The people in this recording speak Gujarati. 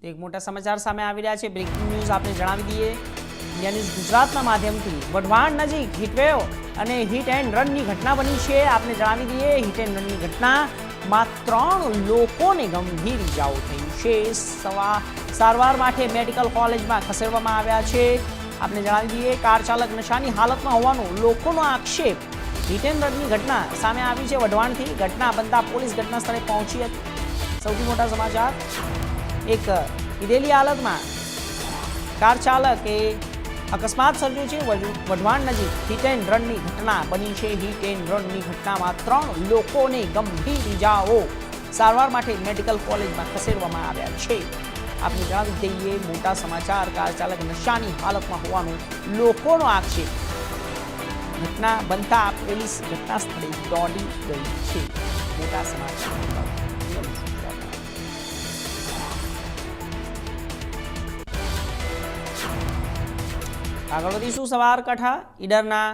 એક મોટા સમાચાર સામે આવી રહ્યા છે। બ્રેકિંગ ન્યૂઝ આપણે જણાવી દઈએ। ઇન્ડિયા ન્યૂઝ ગુજરાતના માધ્યમથી વઢવાણ નજીક હીટવેવ અને હિટ એન્ડ રનની ઘટના બની છે। આપણે જણાવી દઈએ હિટ એન્ડ રનની ઘટનામાં 3 લોકોને ગંભીર ઇજાઓ થઈ છે। સારવાર માટે મેડિકલ કોલેજમાં ખસેડવામાં આવ્યા છે। આપણે જણાવી દઈએ કાર ચાલક નશાની હાલતમાં હોવાનો લોકોનો આક્ષેપ। હિટ એન્ડ રનની ઘટના સામે આવી છે વઢવાણથી। ઘટના બનતા પોલીસ ઘટના સ્થળે પહોંચી હતી। સૌથી મોટા સમાચાર, એક પીધેલી હાલતમાં કાર ચાલકે અકસ્માત સર્જ્યો છે। વઢવાણ નજીક હિટ એન્ડ રનની ઘટના બની છે। હિટ એન્ડ રનની ઘટનામાં 3 લોકોને ગંભીર ઇજાઓ સારવાર માટે મેડિકલ કોલેજમાં ખસેડવામાં આવ્યા છે। આપણે જણાવી દઈએ મોટા સમાચાર, કાર ચાલક નશાની હાલતમાં હોવાનો લોકોનો આક્ષેપ। ઘટના બનતા પોલીસ ઘટના સ્થળે દોડી ગઈ છે। મોટા સમાચાર। આગળ વધીશું। સવારકાંઠા ઈડરના